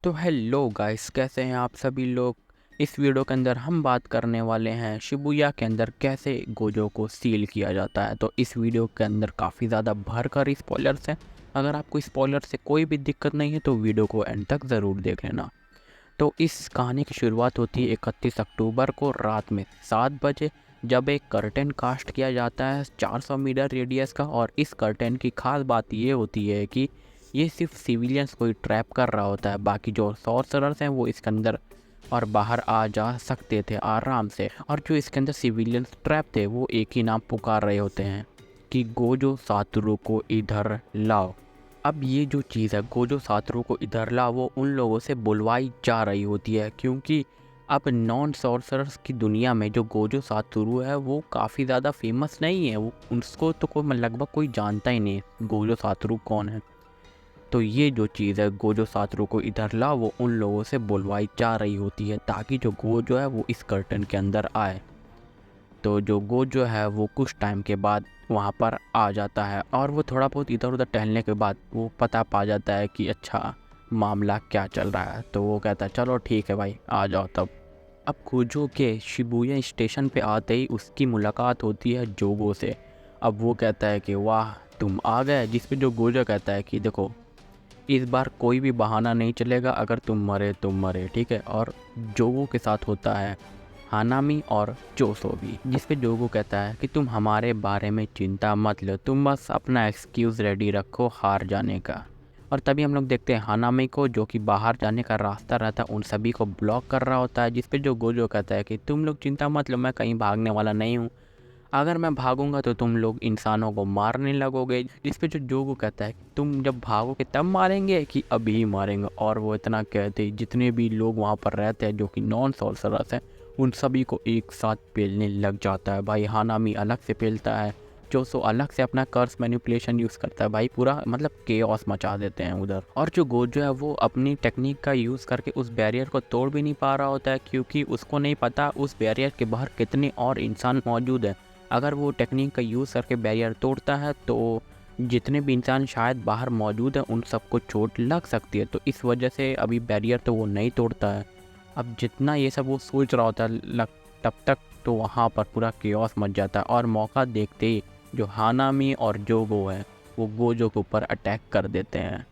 तो hello guys, कैसे हैं आप सभी लोग। इस वीडियो के अंदर हम बात करने वाले हैं शिबुया के अंदर कैसे गोजो को सील किया जाता है। तो इस वीडियो के अंदर काफ़ी ज़्यादा भरकर स्पॉयलर्स हैं। अगर आपको स्पॉयलर से कोई भी दिक्कत नहीं है तो वीडियो को एंड तक ज़रूर देख लेना। तो इस कहानी की शुरुआत होती है 31 अक्टूबर को रात में 7 बजे, जब एक कर्टेन कास्ट किया जाता है 400 मीटर रेडियस का। और इस कर्टेन की खास बात ये होती है कि ये सिर्फ सिविलियंस को ही ट्रैप कर रहा होता है। बाकी जो सॉर्सरर्स हैं वो इसके अंदर और बाहर आ जा सकते थे आराम से। और जो इसके अंदर सिविलियंस ट्रैप थे वो एक ही नाम पुकार रहे होते हैं कि गोजो सातोरू को इधर लाओ। अब ये जो चीज़ है गोजो सातोरू को इधर लाओ, वो उन लोगों से बुलवाई जा रही होती है, क्योंकि अब नॉन सॉर्सरर्स की दुनिया में जो गोजो सातोरू है वो काफ़ी ज़्यादा फेमस नहीं है। वो उसको तो कोई लगभग कोई जानता ही नहीं है गोजो सातोरू कौन है। तो ये जो चीज़ है गोजो सातोरू को इधर ला, वो उन लोगों से बुलवाई जा रही होती है ताकि जो गोजो है वो इस कर्टन के अंदर आए। तो जो गोजो है वो कुछ टाइम के बाद वहाँ पर आ जाता है और वो थोड़ा बहुत इधर उधर टहलने के बाद वो पता पा जाता है कि अच्छा मामला क्या चल रहा है। तो वो कहता है चलो ठीक है भाई, आ जाओ तब। अब गोजो के शिबुया स्टेशन पे आते ही उसकी मुलाकात होती है जोगो से। अब वो कहता है कि वाह तुम आ गए, जिस पे जो गोजो कहता है कि देखो इस बार कोई भी बहाना नहीं चलेगा, अगर तुम मरे तो मरे, ठीक है। और जोगो के साथ होता है हानामी और जोसो भी, जिस पे जोगो कहता है कि तुम हमारे बारे में चिंता मत लो, तुम बस अपना एक्सक्यूज़ रेडी रखो हार जाने का। और तभी हम लोग देखते हैं हानामी को, जो कि बाहर जाने का रास्ता रहता है उन सभी को ब्लॉक कर रहा होता है। जिस पे जो गोजो कहता है कि तुम लोग चिंता मत लो, मैं कहीं भागने वाला नहीं हूँ, अगर मैं भागूंगा तो तुम लोग इंसानों को मारने लगोगे। जिस पे जो जोगो कहता है तुम जब भागोगे तब मारेंगे कि अभी मारेंगे। और वो इतना कहते ही जितने भी लोग वहाँ पर रहते हैं जो कि नॉन सॉर्सरर्स हैं उन सभी को एक साथ पेलने लग जाता है। भाई हानामी अलग से पेलता है, जोसो अलग से अपना कर्स मैनिपुलेशन यूज़ करता है। भाई पूरा मतलब केओस मचा देते हैं उधर। और जो गोजो है वो अपनी टेक्निक का यूज़ करके उस बैरियर को तोड़ भी नहीं पा रहा होता है, क्योंकि उसको नहीं पता उस बैरियर के बाहर कितने और इंसान मौजूद हैं। अगर वो टेक्निक का यूज़ करके बैरियर तोड़ता है तो जितने भी इंसान शायद बाहर मौजूद हैं उन सबको चोट लग सकती है। तो इस वजह से अभी बैरियर तो वो नहीं तोड़ता है। अब जितना ये सब वो सोच रहा होता है तब तक तो वहाँ पर पूरा केओस मच जाता है। और मौका देखते ही जो हानामी और जोगो है वो गोजो के ऊपर अटैक कर देते हैं।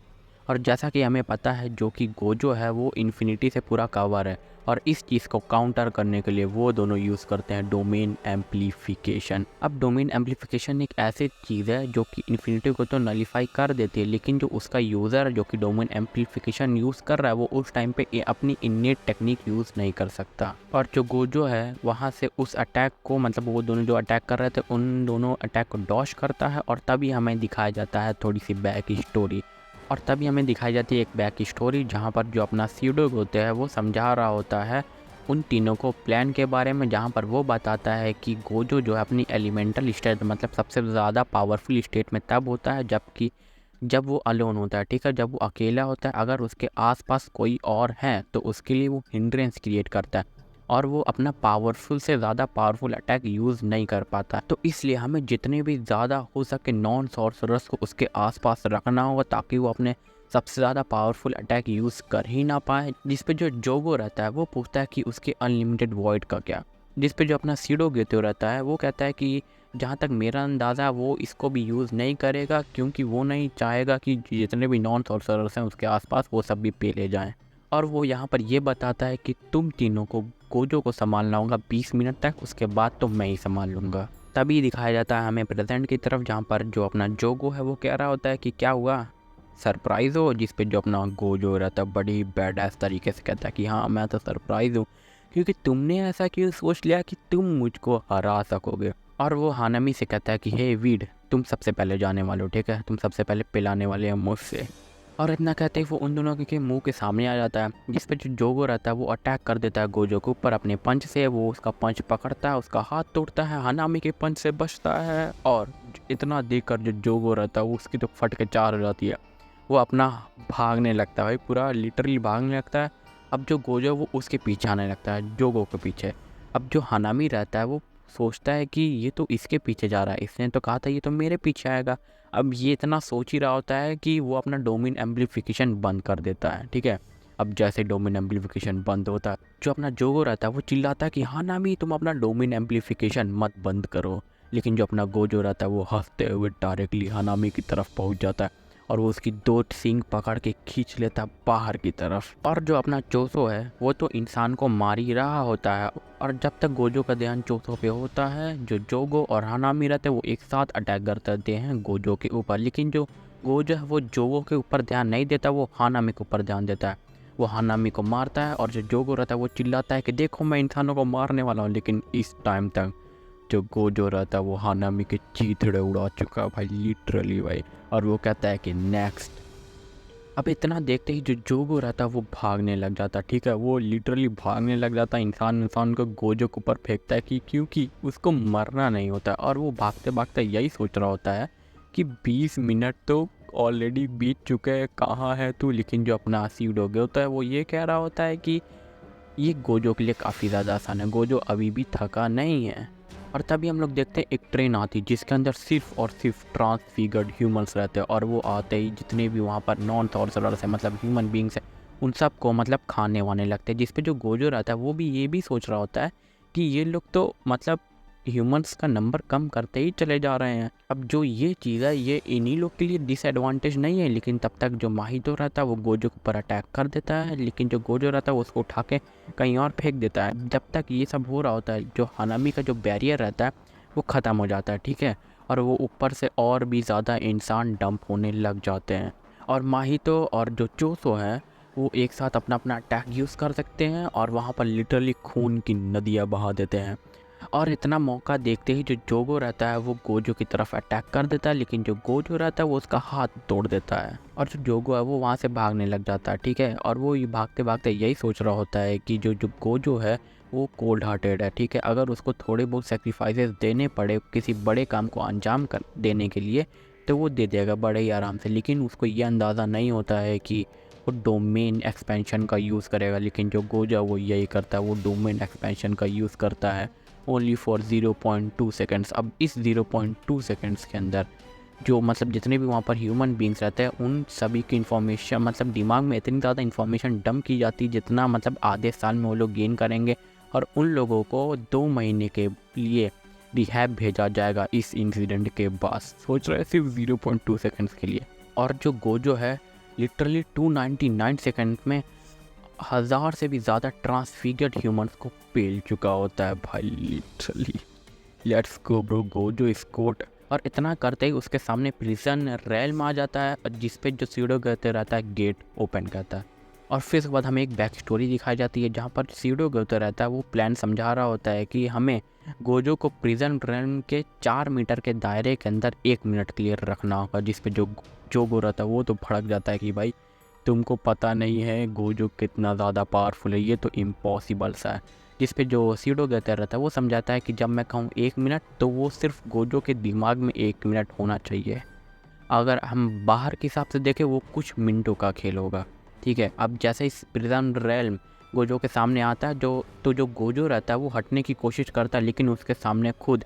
और जैसा कि हमें पता है जो कि गोजो है वो इन्फिनिटी से पूरा कवर है, और इस चीज़ को काउंटर करने के लिए वो दोनों यूज़ करते हैं डोमेन एम्पलीफिकेशन। अब डोमेन एम्पलीफिकेशन एक ऐसी चीज़ है जो कि इन्फिनिटी को तो नलीफाई कर देती है, लेकिन जो उसका यूज़र जो कि डोमेन एम्पलीफिकेशन यूज़ कर रहा है वो उस टाइम पे अपनी इननेट टेक्निक यूज़ नहीं कर सकता। और जो गोजो है वहाँ से उस अटैक को, मतलब वो दोनों जो अटैक कर रहे थे उन दोनों अटैक को डॉश करता है। और तभी हमें दिखाया जाता है थोड़ी सी बैक स्टोरी। और तभी हमें दिखाई जाती है एक बैक स्टोरी जहाँ पर जो अपना सीडो होता है वो समझा रहा होता है उन तीनों को प्लान के बारे में, जहाँ पर वो बताता है कि गोजो जो है अपनी एलिमेंटल स्टेट मतलब सबसे ज़्यादा पावरफुल स्टेट में तब होता है जब वो अलोन होता है, ठीक है। जब वो अकेला होता है, अगर उसके आसपास कोई और है तो उसके लिए वो हिंड्रेंस क्रिएट करता है और वो अपना पावरफुल से ज़्यादा पावरफुल अटैक यूज़ नहीं कर पाता। तो इसलिए हमें जितने भी ज़्यादा हो सके नॉन सॉर्सरर्स को उसके आसपास रखना होगा ताकि वो अपने सबसे ज़्यादा पावरफुल अटैक यूज़ कर ही ना पाए। जिस पे जो जोगो रहता है वो पूछता है कि उसके अनलिमिटेड वॉइड का क्या। जिस पे जो अपना सीडो गेतो रहता है वो कहता है कि जहाँ तक मेरा अंदाज़ा वो इसको भी यूज़ नहीं करेगा, क्योंकि वो नहीं चाहेगा कि जितने भी नॉन सॉर्सरर्स हैं उसके आसपास वो सब भी पेले जाएँ। और वो यहाँ पर ये बताता है कि तुम तीनों को गोजो को संभालना होगा 20 मिनट तक, उसके बाद तो मैं ही संभाल लूँगा। तभी दिखाया जाता है हमें प्रेजेंट की तरफ, जहाँ पर जो अपना जोगो है वो कह रहा होता है कि क्या हुआ, सरप्राइज़ हो। जिस पे जो अपना गोजो रहता है बड़ी बैड एस तरीके से कहता है कि हाँ मैं तो सरप्राइज़ हूँ, क्योंकि तुमने ऐसा क्यों सोच लिया कि तुम मुझको हरा सकोगे। और वो हानामी से कहता है कि हे वीड, तुम सबसे पहले जाने वाले हो, ठीक है, तुम सबसे पहले पिलाने वाले हैं मुझसे। और इतना कहते ही वो उन दोनों के मुंह के सामने आ जाता है, जिस पे जो जोगो रहता है वो अटैक कर देता है गोजो के ऊपर अपने पंच से। वो उसका पंच पकड़ता है, उसका हाथ तोड़ता है, हानामी के पंच से बचता है। और इतना देखकर जो जोगो रहता है वो उसकी तो फट के चार हो जाती है। वो अपना भागने लगता है, भाई पूरा लिटरली भागने लगता है। अब जो गोजो वो उसके पीछे आने लगता है, जोगो के पीछे। अब जो हानामी रहता है वो सोचता है कि ये तो इसके पीछे जा रहा है, इसने तो कहा था ये तो मेरे पीछे आएगा। अब ये इतना सोच ही रहा होता है कि वो अपना डोमेन एम्पलीफिकेशन बंद कर देता है, ठीक है। अब जैसे डोमेन एम्पलीफिकेशन बंद होता है, जो अपना जोगो रहता है वो चिल्लाता है कि हाँ नामी तुम अपना डोमेन एम्पलीफिकेशन मत बंद करो, लेकिन जो अपना गोजो रहता है वो हंसते हुए डायरेक्टली हानामी की तरफ पहुंच जाता है और वो उसकी दो सींग पकड़ के खींच लेता है बाहर की तरफ। और जो अपना चोसो है वो तो इंसान को मार ही रहा होता है, और जब तक गोजो का ध्यान चोसो पे होता है, जो जोगो और हानामी रहते हैं वो एक साथ अटैक करते हैं गोजो के ऊपर। लेकिन जो गोजो है वो जोगो के ऊपर ध्यान नहीं देता, वो हानामी के ऊपर ध्यान देता है। वो हानामी को मारता है और जो जोगो रहता है वो चिल्लाता है कि देखो मैं इंसानों को मारने वाला हूँ। लेकिन इस टाइम तक जो गोजो रहता है वो हानामी के चीथड़े उड़ा चुका है भाई, लिटरली भाई। और वो कहता है कि नेक्स्ट। अब इतना देखते ही जो जोगो रहता है वो भागने लग जाता है, ठीक है, वो लिटरली भागने लग जाता है, इंसान को गोजो के ऊपर फेंकता है कि क्योंकि उसको मरना नहीं होता है। और वो भागते भागते यही सोच रहा होता है कि 20 मिनट तो ऑलरेडी बीत चुके हैं, कहाँ है तू। लेकिन जो अपना सीडोगे होता है वो ये कह रहा होता है कि ये गोजो के लिए काफ़ी ज़्यादा आसान है, गोजो अभी भी थका नहीं है। और तभी हम लोग देखते हैं एक ट्रेन आती जिसके अंदर सिर्फ और सिर्फ ट्रांसफिगर्ड ह्यूमंस रहते हैं। और वो आते ही जितने भी वहाँ पर नॉन सॉर्सरर्स हैं, मतलब ह्यूमन बींग्स हैं, उन सब को मतलब खाने वाने लगते हैं। जिस पे जो गोजो रहता है वो भी ये भी सोच रहा होता है कि ये लोग तो मतलब ह्यूमंस का नंबर कम करते ही चले जा रहे हैं। अब जो ये चीज़ है ये इन्हीं लोग के लिए डिसएडवांटेज नहीं है, लेकिन तब तक जो माहितो रहता है वो गोजो के ऊपर अटैक कर देता है। लेकिन जो गोजो रहता है वो उसको उठा के कहीं और फेंक देता है। जब तक ये सब हो रहा होता है जो हानामी का जो बैरियर रहता है वो ख़त्म हो जाता है, ठीक है, और वो ऊपर से और भी ज़्यादा इंसान डंप होने लग जाते हैं। और माहितो और जो चोसो है वो एक साथ अपना अपना अटैक यूज़ कर सकते हैं और वहाँ पर लिटरली खून की नदियाँ बहा देते हैं। और इतना मौका देखते ही जो जोगो रहता है वो गोजो की तरफ अटैक कर देता है, लेकिन जो गोजो रहता है वो उसका हाथ तोड़ देता है और जो जोगो है वो वहाँ से भागने लग जाता है, ठीक है। और वो भागते भागते यही सोच रहा होता है कि जो जो गोजो है वो कोल्ड हार्टेड है, ठीक है, अगर उसको थोड़े बहुत सेक्रीफाइसेस देने पड़े किसी बड़े काम को अंजाम कर देने के लिए तो वो दे देगा बड़े ही आराम से। लेकिन उसको ये अंदाज़ा नहीं होता है कि वो डोमेन एक्सपेंशन का यूज़ करेगा। लेकिन जो गोजो वो यही करता है, वो डोमेन एक्सपेंशन का यूज़ करता है ओनली फॉर 0.2 सेकेंड्स। अब इस 0.2 सेकेंड्स के अंदर जो मतलब जितने भी वहाँ पर ह्यूमन बींग्स रहते हैं उन सभी की इन्फॉर्मेशन मतलब दिमाग में इतनी ज़्यादा इन्फॉर्मेशन डंप की जाती है जितना मतलब आधे साल में वो लोग गेन करेंगे। और उन लोगों को 2 महीने के लिए रिहैब भेजा जाएगा इस इंसिडेंट के बाद। सोच रहे हैं सिर्फ 0.2 सेकेंड्स के लिए। और जो गोजो है लिटरली 299 सेकेंड में 1000 से भी ज़्यादा ट्रांसफिगर्ड ह्यूमंस को पेल चुका होता है भाई, literally let's go bro Gojo Scott. और इतना करते ही उसके सामने प्रिजन रेल्म आ जाता है जिस पे जो सीडो कहते रहता है गेट ओपन करता है। और फिर उसके बाद हमें एक बैक स्टोरी दिखाई जाती है जहाँ पर सीडो कहते रहता है वो प्लान समझा रहा होता है कि हमें गोजो को प्रिजन रेल्म के 4 मीटर के दायरे के अंदर 1 मिनट के लिए रखना होगा। जिस पे जो जोगो रहता है वो तो भड़क जाता है कि भाई तुमको पता नहीं है गोजो कितना ज़्यादा पावरफुल है, ये तो इम्पॉसिबल सा है। जिस पे जो सीडो कहता रहता है वो समझाता है कि जब मैं कहूँ 1 मिनट तो वो सिर्फ गोजो के दिमाग में 1 मिनट होना चाहिए। अगर हम बाहर के हिसाब से देखें वो कुछ मिनटों का खेल होगा, ठीक है। अब जैसे इस प्रिजन रेल्म गोजो के सामने आता है जो गोजो रहता है वो हटने की कोशिश करता है, लेकिन उसके सामने खुद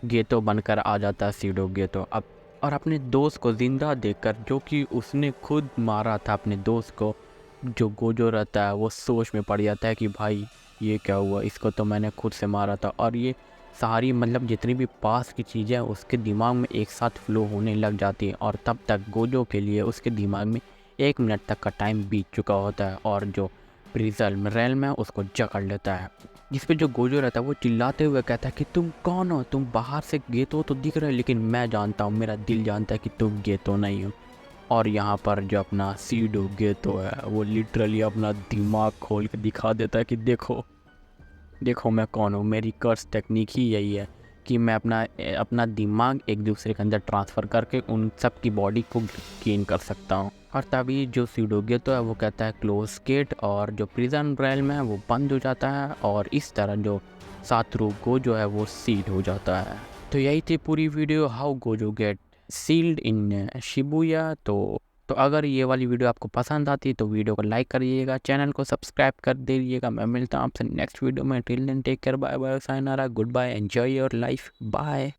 गेतो बनकर आ जाता है सीडो गेतो। अब और अपने दोस्त को ज़िंदा देखकर जो कि उसने खुद मारा था अपने दोस्त को, जो गोजो रहता है वो सोच में पड़ जाता है कि भाई ये क्या हुआ, इसको तो मैंने खुद से मारा था। और ये सारी मतलब जितनी भी पास की चीज़ें हैं उसके दिमाग में एक साथ फ्लो होने लग जाती है। और तब तक गोजो के लिए उसके दिमाग में 1 मिनट तक का टाइम बीत चुका होता है और जो प्रिजन रेल्म है उसको जकड़ लेता है। जिस पे जो गोजो रहता है वो चिल्लाते हुए कहता है कि तुम कौन हो, तुम बाहर से गेतो तो दिख रहे हो लेकिन मैं जानता हूँ, मेरा दिल जानता है कि तुम गेतो नहीं हो। और यहाँ पर जो अपना सीडो गेतो है वो लिटरली अपना दिमाग खोल के दिखा देता है कि देखो देखो मैं कौन हूँ। मेरी कर्स टेक्निक ही यही है कि मैं अपना दिमाग एक दूसरे के अंदर ट्रांसफ़र करके उन सब की बॉडी को गेन कर सकता हूँ। और तभी जो सीडोगेतो है वो कहता है क्लोज गेट और जो प्रिजन रेल्म है वो बंद हो जाता है और इस तरह जो सातरू गोजो है वो सील हो जाता है। तो यही थी पूरी video how Gojo get sealed in Shibuya. तो अगर ये वाली वीडियो आपको पसंद आती है तो वीडियो को लाइक करिएगा, चैनल को सब्सक्राइब कर दीजिएगा। मैं मिलता हूँ आपसे नेक्स्ट वीडियो में। Till then take care, bye bye, sayonara, goodbye, enjoy your life, bye.